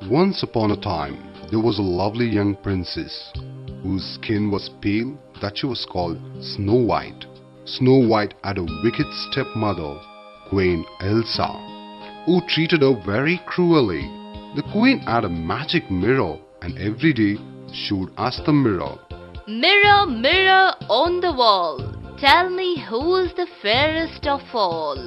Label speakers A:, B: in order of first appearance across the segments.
A: Once upon a time, there was a lovely young princess whose skin was pale that she was called Snow White. Snow White had a wicked stepmother, Queen Elsa, who treated her very cruelly. The queen had a magic mirror, and every day she would ask the mirror,
B: "Mirror, mirror on the wall, tell me who is the fairest of all."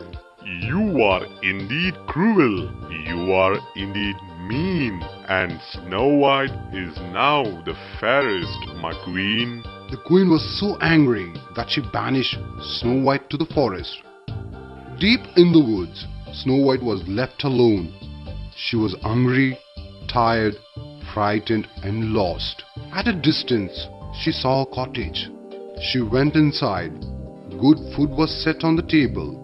C: You are indeed cruel, you are indeed mean, and Snow White is now the fairest, my queen.
A: The queen was so angry that she banished Snow White to the forest. Deep in the woods, Snow White was left alone. She was hungry, tired, frightened, and lost. At a distance, she saw a cottage. She went inside. Good food was set on the table.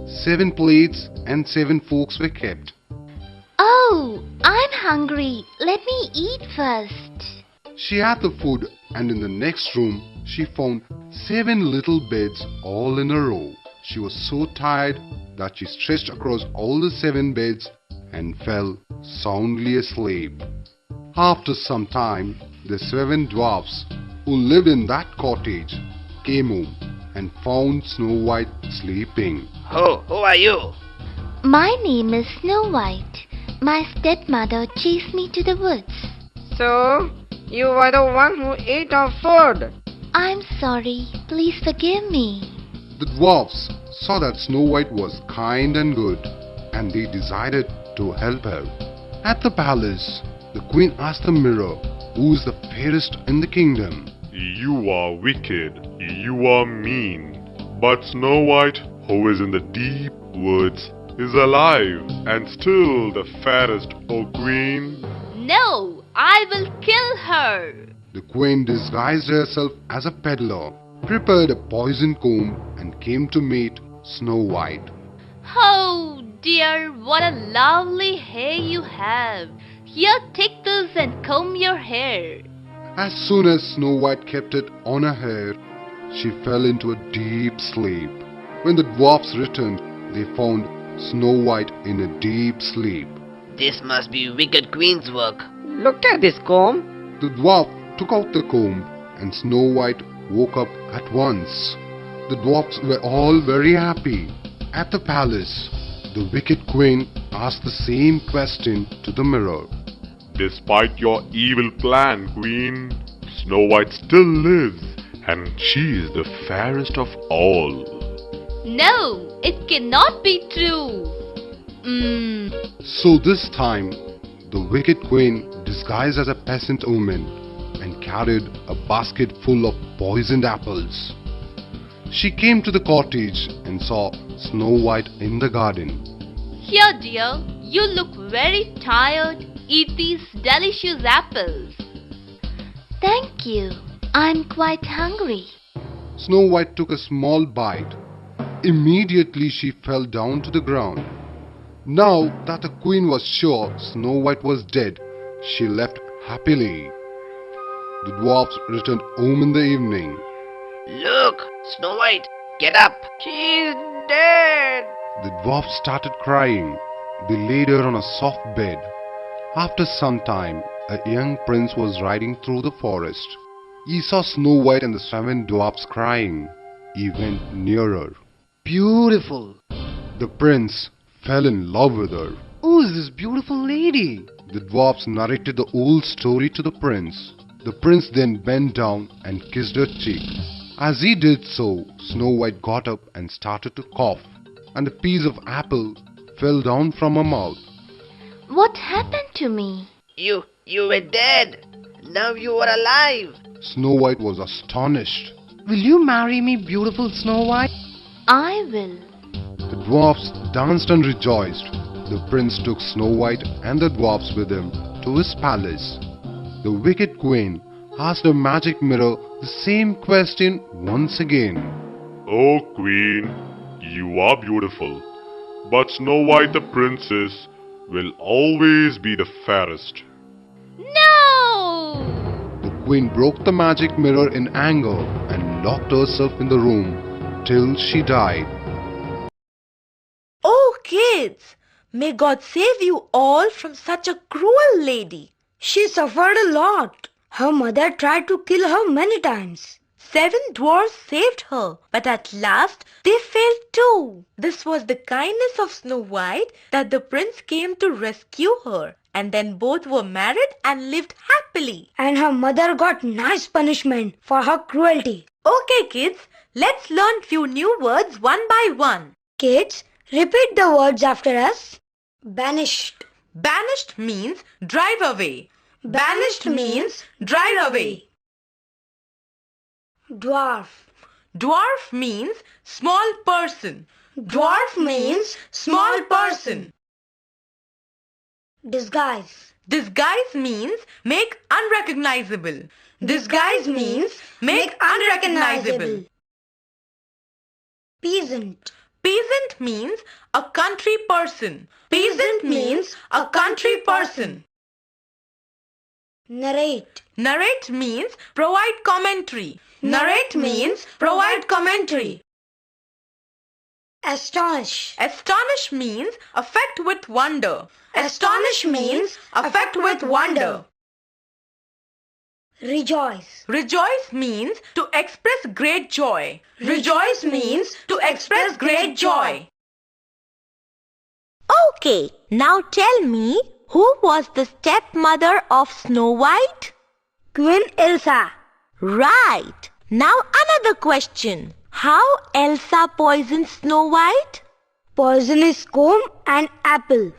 A: 7 plates and 7 forks were kept.
B: "Oh, I'm hungry. Let me eat first."
A: She had the food, and in the next room, she found 7 little beds all in a row. She was so tired that she stretched across all the 7 beds and fell soundly asleep. After some time, the 7 dwarfs who lived in that cottage came home and found Snow White sleeping.
D: Who are you?
B: "My name is Snow White. My stepmother chased me to the woods."
D: So, you were the one who ate our food.
B: "I'm sorry. Please forgive me."
A: The dwarfs saw that Snow White was kind and good, and they decided to help her. At the palace, the queen asked the mirror, "Who is the fairest in the kingdom?"
C: You are wicked, you are mean, but Snow White, who is in the deep woods, is alive and still the fairest, O queen.
B: "No, I will kill her."
A: The queen disguised herself as a peddler, prepared a poison comb, and came to meet Snow White.
B: "Oh dear, what a lovely hair you have. Here, take this and comb your hair."
A: As soon as Snow White kept it on her hair, she fell into a deep sleep. When the dwarfs returned, they found Snow White in a deep sleep.
D: This must be wicked queen's work. Look at this comb.
A: The dwarf took out the comb, and Snow White woke up at once. The dwarfs were all very happy. At the palace, the wicked queen asked the same question to the mirror.
C: Despite your evil plan, queen, Snow White still lives, and she is the fairest of all.
B: "No, it cannot be true."
A: So this time, the wicked queen disguised as a peasant woman and carried a basket full of poisoned apples. She came to the cottage and saw Snow White in the garden.
B: "Here, dear, you look very tired. Eat these delicious apples." "Thank you. I'm quite hungry."
A: Snow White took a small bite. Immediately she fell down to the ground. Now that the queen was sure Snow White was dead, she left happily. The dwarfs returned home in the evening.
D: Look, Snow White, get up. She's dead.
A: The dwarfs started crying. They laid her on a soft bed. After some time, a young prince was riding through the forest. He saw Snow White and the 7 dwarfs crying. He went nearer.
E: Beautiful.
A: The prince fell in love with her.
E: Who is this beautiful lady?
A: The dwarfs narrated the whole story to the prince. The prince then bent down and kissed her cheek. As he did so, Snow White got up and started to cough, and a piece of apple fell down from her mouth.
B: "What happened to me?"
D: You were dead. Now you are alive.
A: Snow White was astonished.
E: Will you marry me, beautiful Snow White?
B: "I will."
A: The dwarfs danced and rejoiced. The prince took Snow White and the dwarfs with him to his palace. The wicked queen asked the magic mirror the same question once again.
C: O queen, you are beautiful, but Snow White the princess will always be the fairest.
B: "No!"
A: The queen broke the magic mirror in anger and locked herself in the room till she died.
F: Oh kids, May God save you all from such a cruel lady.
G: She suffered a lot. Her mother tried to kill her many times.
F: 7 dwarfs saved her, but at last they failed too. This was the kindness of Snow White that the prince came to rescue her, and then both were married and lived happily.
G: And her mother got nice punishment for her cruelty.
F: Okay kids, let's learn few new words one by one.
G: Kids, repeat the words after us. Banished.
F: Banished means drive away. Banished means drive away.
G: Dwarf.
F: Dwarf means small person. Dwarf means small person.
G: Disguise.
F: Disguise means make unrecognizable. Disguise means make unrecognizable.
G: Peasant.
F: Peasant means a country person. Peasant means a country person.
G: Narrate.
F: Narrate means provide commentary. Narrate means provide commentary.
G: Astonish.
F: Astonish means affect with wonder. Astonish means affect with wonder.
G: Rejoice.
F: Rejoice means to express great joy. Rejoice means to express great joy. Okay, now tell me, who was the stepmother of Snow White?
G: Queen Elsa.
F: Right. Now another question. How Elsa poisoned Snow White?
G: Poisonous comb and apple.